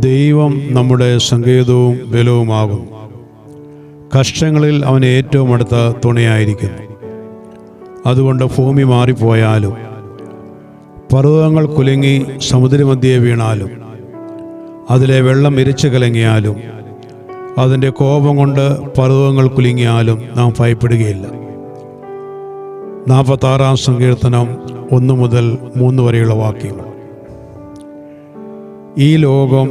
ദൈവം നമ്മുടെ സങ്കേതവും ബലവുമാകുന്നു. കഷ്ടങ്ങളിൽ അവൻ ഏറ്റവും അടുത്ത തുണയായിരിക്കുന്നു. അതുകൊണ്ട് ഭൂമി മാറിപ്പോയാലും പർവ്വതങ്ങൾ കുലുങ്ങി സമുദ്രമധ്യേ വീണാലും അതിലെ വെള്ളം എരിച്ചു കലങ്ങിയാലും അതിൻ്റെ കോപം കൊണ്ട് പർവ്വതങ്ങൾ കുലുങ്ങിയാലും നാം ഭയപ്പെടുകയില്ല. 46-ാം സങ്കീർത്തനം 1 മുതൽ 3 വരെയുള്ള വാക്യങ്ങൾ. ഈ ലോകം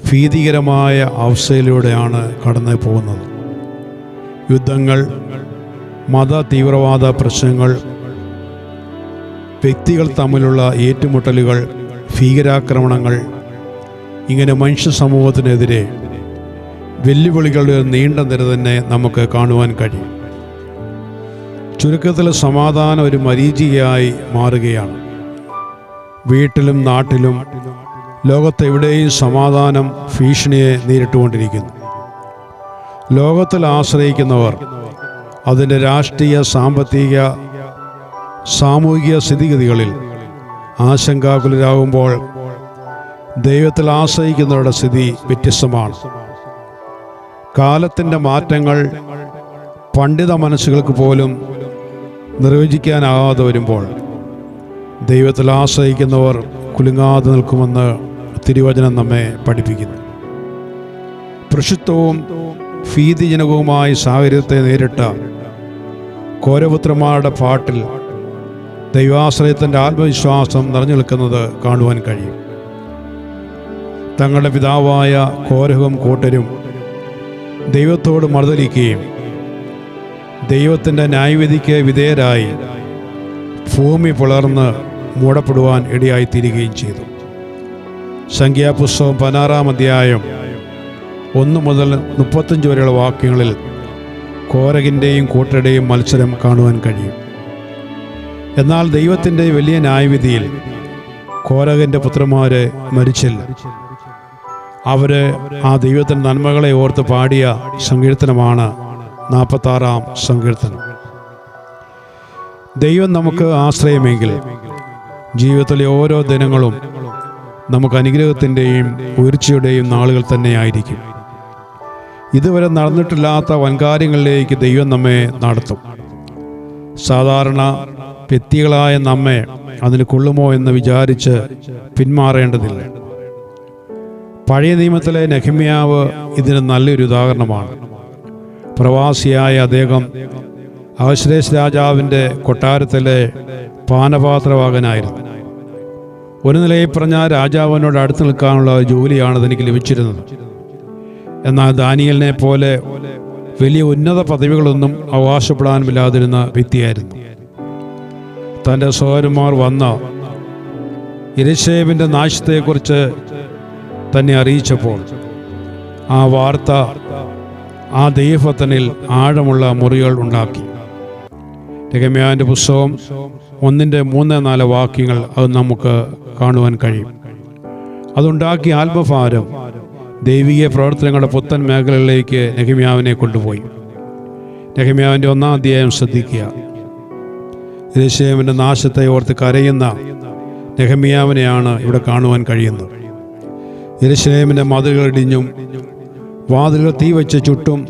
ഭീതികരമായ അവസ്ഥയിലൂടെയാണ് കടന്നു പോകുന്നത്. യുദ്ധങ്ങൾ, മത തീവ്രവാദ പ്രശ്നങ്ങൾ, വ്യക്തികൾ തമ്മിലുള്ള ഏറ്റുമുട്ടലുകൾ, ഭീകരാക്രമണങ്ങൾ, ഇങ്ങനെ മനുഷ്യ സമൂഹത്തിനെതിരെ വെല്ലുവിളികളുടെ നീണ്ട നിര തന്നെ നമുക്ക് കാണുവാൻ കഴിയും. ചുരുക്കത്തിൽ സമാധാനം ഒരു മരീചികയായി മാറുകയാണ്. വീട്ടിലും നാട്ടിലും ലോകത്തെവിടെയും സമാധാനം ഭീഷണിയെ നേരിട്ടുകൊണ്ടിരിക്കുന്നു. ലോകത്തിൽ ആശ്രയിക്കുന്നവർ അതിൻ്റെ രാഷ്ട്രീയ, സാമ്പത്തിക, സാമൂഹിക സ്ഥിതിഗതികളിൽ ആശങ്കാകുലരാകുമ്പോൾ ദൈവത്തിൽ ആശ്രയിക്കുന്നവരുടെ സ്ഥിതി വ്യത്യസ്തമാണ്. കാലത്തിൻ്റെ മാറ്റങ്ങൾ പണ്ഡിത മനസ്സുകൾക്ക് പോലും നിർവചിക്കാനാകാതെ വരുമ്പോൾ ദൈവത്തിൽ ആശ്രയിക്കുന്നവർ കുലുങ്ങാതെ നിൽക്കുമെന്ന് തിരുവചനം നമ്മെ പഠിപ്പിക്കുന്നു. പ്രശുദ്ധവും ഭീതിജനകവുമായ സാഹചര്യത്തെ നേരിട്ട കോരപുത്രന്മാരുടെ പാട്ടിൽ ദൈവാശ്രയത്തിൻ്റെ ആത്മവിശ്വാസം നിറഞ്ഞു നിൽക്കുന്നത് കാണുവാൻ കഴിയും. തങ്ങളുടെ പിതാവായ കോരഹും കൂട്ടരും ദൈവത്തോട് മറുതലിക്കുകയും ദൈവത്തിൻ്റെ ന്യായവിധിക്ക് വിധേയരായി ഭൂമി പിളർന്ന് മൂടപ്പെടുവാൻ ഇടയായിത്തീരുകയും ചെയ്തു. സംഖ്യാപുസ്തകം 16-ാം അധ്യായം 1 മുതൽ 35 വരെയുള്ള വാക്യങ്ങളിൽ കോരഹിൻ്റെയും കൂട്ടരുടെയും മത്സരം കാണുവാൻ കഴിയും. എന്നാൽ ദൈവത്തിൻ്റെ വലിയ ന്യായവിധിയിൽ കോരഹിൻ്റെ പുത്രന്മാർ മരിച്ചില്ല. അവർ ആ ദൈവത്തിൻ്റെ നന്മകളെ ഓർത്ത് പാടിയ സങ്കീർത്തനമാണ് 46-ാം സങ്കീർത്തനം. ദൈവം നമുക്ക് ആശ്രയമെങ്കിൽ ജീവിതത്തിലെ ഓരോ ദിനങ്ങളും നമുക്ക് അനുഗ്രഹത്തിൻ്റെയും ഉയർച്ചയുടെയും നാളുകൾ തന്നെയായിരിക്കും. ഇതുവരെ നടന്നിട്ടില്ലാത്ത വൻകാര്യങ്ങളിലേക്ക് ദൈവം നമ്മെ നടത്തും. സാധാരണ വ്യക്തികളായ നമ്മെ അതിന് കൊള്ളുമോ എന്ന് വിചാരിച്ച് പിന്മാറേണ്ടതില്ല. പഴയ നിയമത്തിലെ നെഹെമ്യാവ് ഇതിന് നല്ലൊരു ഉദാഹരണമാണ്. പ്രവാസിയായ അദ്ദേഹം അഹശ്വേരോശ് രാജാവിൻ്റെ കൊട്ടാരത്തിലെ പാനപാത്രവാഹകനായിരുന്നു. ഒരു നിലയിൽ പറഞ്ഞാൽ രാജാവിനോട് അടുത്ത് നിൽക്കാനുള്ള ജോലിയാണ് തനിക്ക് ലഭിച്ചിരുന്നത്. എന്നാൽ ദാനിയേലിനെ പോലെ വലിയ ഉന്നത പദവികളൊന്നും അവകാശപ്പെടാനുമില്ലാതിരുന്ന വ്യക്തിയായിരുന്നു. തൻ്റെ സഹോദരന്മാർ വന്ന യെരൂശലേമിൻ്റെ നാശത്തെക്കുറിച്ച് തന്നെ അറിയിച്ചപ്പോൾ ആ വാർത്ത ആ ദൈവഭക്തനിൽ ആഴമുള്ള മുറികൾ ഉണ്ടാക്കി. നെഹെമ്യാവിൻ്റെ പുസ്തകം 1-3-4 വാക്യങ്ങൾ അത് നമുക്ക് കാണുവാൻ കഴിയും. അതുണ്ടാക്കിയ ആത്മഭാരം ദൈവിക പ്രവർത്തനങ്ങളുടെ പുത്തൻ മേഖലകളിലേക്ക് നെഹെമ്യാവിനെ കൊണ്ടുപോയി. നെഹെമ്യാവിൻ്റെ 1-ാം അധ്യായം ശ്രദ്ധിക്കുക. യെരൂശലേമിൻ്റെ നാശത്തെ ഓർത്ത് കരയുന്ന നെഹെമ്യാവിനെയാണ് ഇവിടെ കാണുവാൻ കഴിയുന്നത്. യെരൂശലേമിൻ്റെ മതിലുകൾ ഇടിഞ്ഞും വാതിലുകൾ തീ വെച്ച് ചുട്ടും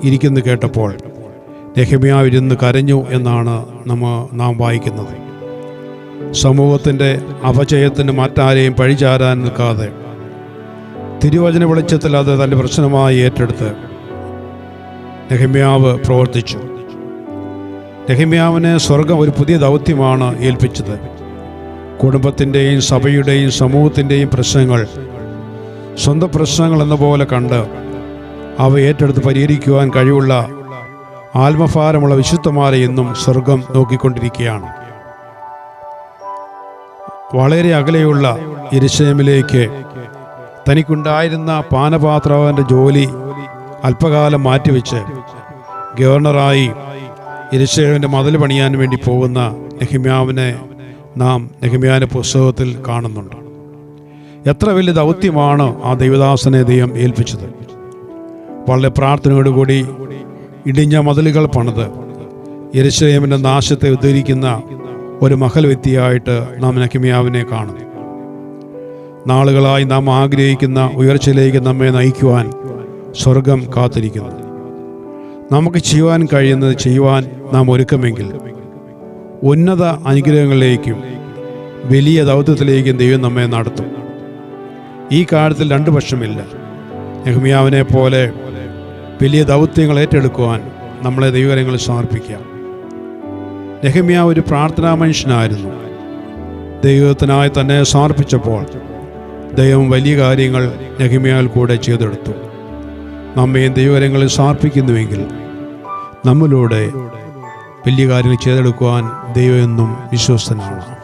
ഇരിക്കുന്നു കേട്ടപ്പോൾ നെഹെമ്യാവ് ഇരുന്ന് കരഞ്ഞു എന്നാണ് നാം വായിക്കുന്നത്. സമൂഹത്തിൻ്റെ അപജയത്തിന് മറ്റാരെയും പഴിചാരാൻ നിൽക്കാതെ തിരുവചന വെളിച്ചത്തിൽ അത് തൻ്റെ പ്രശ്നമായി ഏറ്റെടുത്ത് നെഹെമ്യാവ് പ്രവർത്തിച്ചു. നെഹെമ്യാവിന് സ്വർഗം ഒരു പുതിയ ദൗത്യമാണ് ഏൽപ്പിച്ചത്. കുടുംബത്തിൻ്റെയും സഭയുടെയും സമൂഹത്തിൻ്റെയും പ്രശ്നങ്ങൾ സ്വന്തം പ്രശ്നങ്ങൾ എന്ന പോലെ കണ്ട് അവ ഏറ്റെടുത്ത് പരിഹരിക്കുവാൻ കഴിവുള്ള ആത്മഭാരമുള്ള വിശുദ്ധന്മാരെ എന്നും സ്വർഗം നോക്കിക്കൊണ്ടിരിക്കുകയാണ്. വളരെ അകലെയുള്ള യെരൂശലേമിലേക്ക് തനിക്കുണ്ടായിരുന്ന പാനപാത്രവാഹകൻ്റെ ജോലി അല്പകാലം മാറ്റിവെച്ച് ഗവർണറായി യെരൂശലേമിൻ്റെ മതിൽ പണിയാൻ വേണ്ടി പോകുന്ന നെഹെമ്യാവിനെ നാം നെഹെമ്യാവിൻ്റെ പുസ്തകത്തിൽ കാണുന്നുണ്ട്. എത്ര വലിയ ദൗത്യമാണ് ആ ദൈവദാസനെ ദൈവം ഏൽപ്പിച്ചത്. വളരെ പ്രാർത്ഥനയോടുകൂടി ഇടിഞ്ഞ മതിലുകൾ പണിത് യെരൂശലേമിൻ്റെ നാശത്തെ ഉദ്ധരിക്കുന്ന ഒരു മഹൽ വ്യക്തിയായിട്ട് നാം നെഹെമ്യാവിനെ കാണുന്നു. നാളുകളായി നാം ആഗ്രഹിക്കുന്ന ഉയർച്ചയിലേക്ക് നമ്മെ നയിക്കുവാൻ സ്വർഗം കാത്തിരിക്കുന്നു. നമുക്ക് ചെയ്യുവാൻ കഴിയുന്നത് ചെയ്യുവാൻ നാം ഒരുക്കമെങ്കിൽ ഉന്നത അനുഗ്രഹങ്ങളിലേക്കും വലിയ ദൗത്യത്തിലേക്കും ദൈവം നമ്മെ നടത്തും. ഈ കാര്യത്തിൽ രണ്ട് പക്ഷമില്ല. നെഹമ്യാവിനെ പോലെ വലിയ ദൗത്യങ്ങൾ ഏറ്റെടുക്കുവാൻ നമ്മളെ ദൈവകരങ്ങളിൽ സമർപ്പിക്കാം. നെഹമ്യാവ് ഒരു പ്രാർത്ഥനാ മനുഷ്യനായിരുന്നു. ദൈവത്തിനായി തന്നെ സമർപ്പിച്ചപ്പോൾ ദൈവം വലിയ കാര്യങ്ങൾ നെഹമ്യാവിൽ കൂടെ ചെയ്തെടുത്തു. നമ്മയും ദൈവകരങ്ങളിൽ സമർപ്പിക്കുന്നുവെങ്കിൽ നമ്മിലൂടെ വലിയ കാര്യങ്ങൾ ചെയ്തെടുക്കുവാൻ ദൈവം എന്നും വിശ്വസ്തനാണ്.